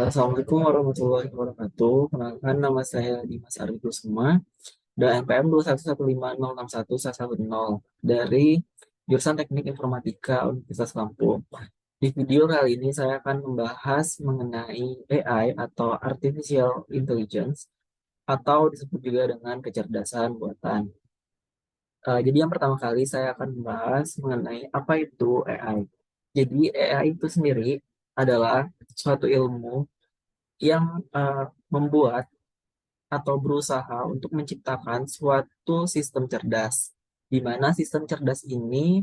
Assalamualaikum warahmatullahi wabarakatuh. Kenalkan nama saya Dimas Arif Kusuma dan NPM 21150611110 dari jurusan Teknik Informatika Universitas Lampung. Di video kali ini saya akan membahas mengenai AI atau Artificial Intelligence atau disebut juga dengan kecerdasan buatan. Jadi yang pertama kali saya akan membahas mengenai apa itu AI. Jadi AI itu sendiri adalah suatu ilmu yang membuat atau berusaha untuk menciptakan suatu sistem cerdas, di mana sistem cerdas ini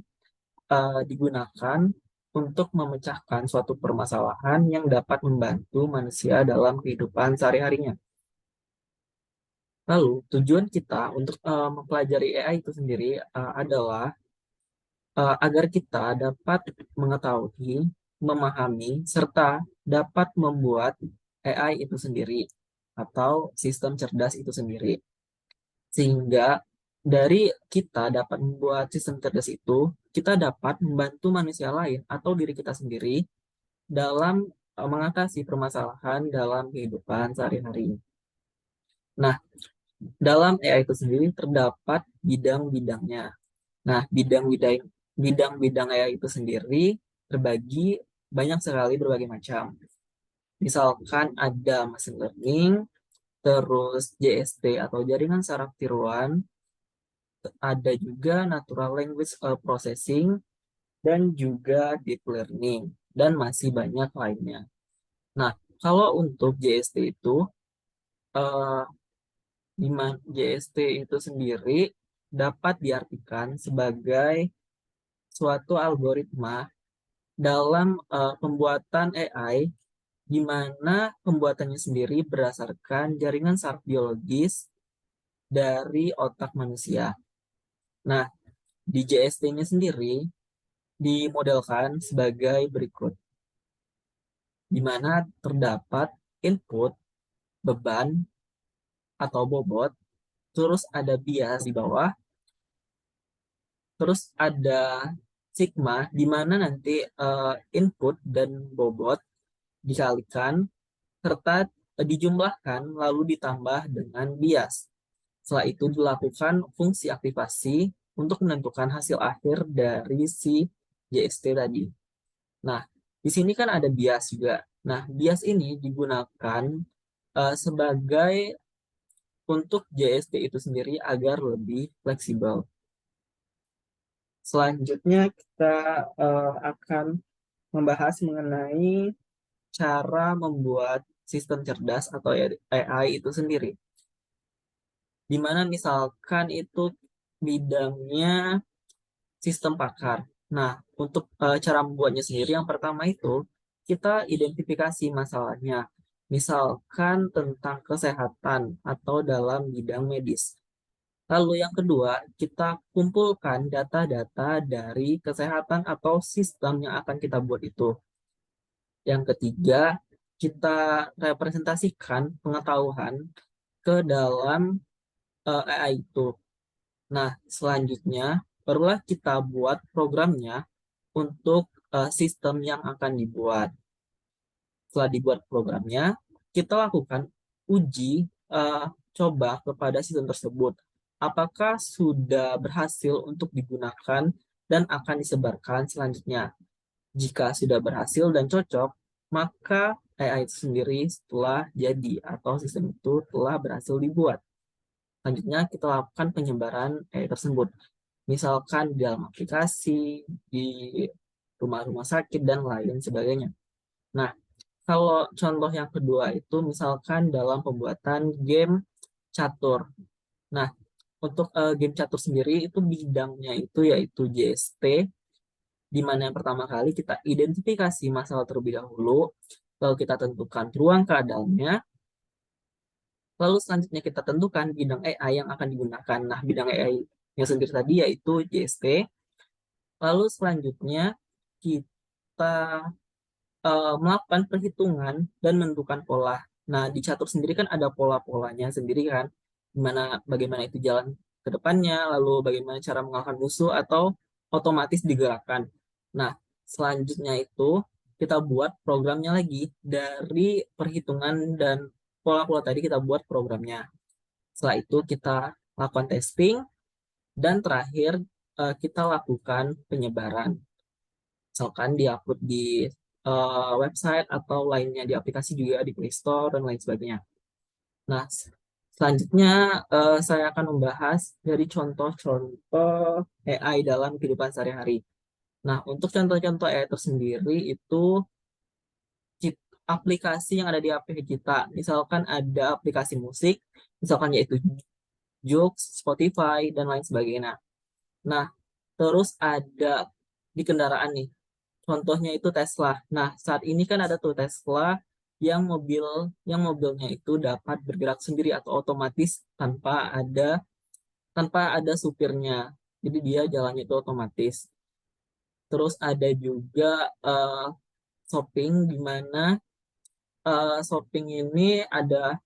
digunakan untuk memecahkan suatu permasalahan yang dapat membantu manusia dalam kehidupan sehari-harinya. Lalu, tujuan kita untuk mempelajari AI itu sendiri adalah agar kita dapat mengetahui, memahami, serta dapat membuat AI itu sendiri atau sistem cerdas itu sendiri. Sehingga dari kita dapat membuat sistem cerdas itu, kita dapat membantu manusia lain atau diri kita sendiri dalam mengatasi permasalahan dalam kehidupan sehari-hari. Nah, dalam AI itu sendiri terdapat bidang-bidangnya. Nah, bidang-bidang AI itu sendiri terbagi banyak sekali berbagai macam. Misalkan ada machine learning, terus JST atau jaringan saraf tiruan, ada juga natural language processing, dan juga deep learning, dan masih banyak lainnya. Nah, kalau untuk JST itu, eh, di JST itu sendiri dapat diartikan sebagai suatu algoritma dalam pembuatan AI, di mana pembuatannya sendiri berdasarkan jaringan saraf biologis dari otak manusia. Nah, di JST-nya sendiri dimodelkan sebagai berikut, di mana terdapat input, beban, atau bobot, terus ada bias di bawah, terus ada sigma, di mana nanti input dan bobot dikalikan, serta dijumlahkan lalu ditambah dengan bias. Setelah itu dilakukan fungsi aktivasi untuk menentukan hasil akhir dari si JST tadi. Nah, di sini kan ada bias juga. Nah, bias ini digunakan sebagai untuk JST itu sendiri agar lebih fleksibel. Selanjutnya kita akan membahas mengenai cara membuat sistem cerdas atau AI itu sendiri. Di mana misalkan itu bidangnya sistem pakar. Nah, untuk cara membuatnya sendiri, yang pertama itu kita identifikasi masalahnya. Misalkan tentang kesehatan atau dalam bidang medis. Lalu yang kedua, kita kumpulkan data-data dari kesehatan atau sistem yang akan kita buat itu. Yang ketiga, kita representasikan pengetahuan ke dalam AI itu. Nah, selanjutnya, barulah kita buat programnya untuk sistem yang akan dibuat. Setelah dibuat programnya, kita lakukan uji coba kepada sistem tersebut. Apakah sudah berhasil untuk digunakan dan akan disebarkan selanjutnya. Jika sudah berhasil dan cocok, maka AI itu sendiri setelah jadi atau sistem itu telah berhasil dibuat. Selanjutnya kita lakukan penyebaran AI tersebut. Misalkan di dalam aplikasi, di rumah-rumah sakit, dan lain sebagainya. Nah, kalau contoh yang kedua itu misalkan dalam pembuatan game catur. Nah, untuk game catur sendiri itu bidangnya itu yaitu JST, di mana yang pertama kali kita identifikasi masalah terlebih dahulu, lalu kita tentukan ruang keadaannya, lalu selanjutnya kita tentukan bidang AI yang akan digunakan. Nah, bidang AI yang sendiri tadi yaitu JST. Lalu selanjutnya kita melakukan perhitungan dan menentukan pola. Nah, di catur sendiri kan ada pola-polanya sendiri kan, gimana bagaimana itu jalan ke depannya, lalu bagaimana cara mengalahkan musuh atau otomatis digerakkan. Nah, selanjutnya itu kita buat programnya lagi dari perhitungan dan pola-pola tadi kita buat programnya. Setelah itu kita lakukan testing dan terakhir kita lakukan penyebaran. Misalkan diupload di website atau lainnya di aplikasi juga di Play Store dan lain sebagainya. Nah, selanjutnya saya akan membahas dari contoh-contoh AI dalam kehidupan sehari-hari. Nah, untuk contoh-contoh AI tersendiri itu aplikasi yang ada di HP kita. Misalkan ada aplikasi musik, misalkan yaitu Joox, Spotify, dan lain sebagainya. Nah, terus ada di kendaraan nih. Contohnya itu Tesla. Nah, saat ini kan ada tuh Tesla yang mobilnya itu dapat bergerak sendiri atau otomatis tanpa ada supirnya. Jadi dia jalannya itu otomatis. Terus ada juga eh, shopping di mana shopping ini ada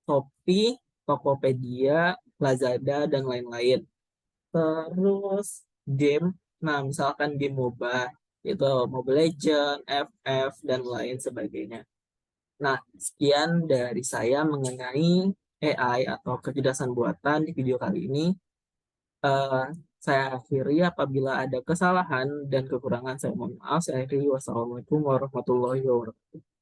Shopee, Tokopedia, Lazada, dan lain-lain. Terus game, nah misalkan game MOBA, itu Mobile Legends, FF, dan lain sebagainya. Nah, sekian dari saya mengenai AI atau kecerdasan buatan di video kali ini. Eh, saya akhiri apabila ada kesalahan dan kekurangan saya mohon maaf. Saya akhiri. Wassalamualaikum warahmatullahi wabarakatuh.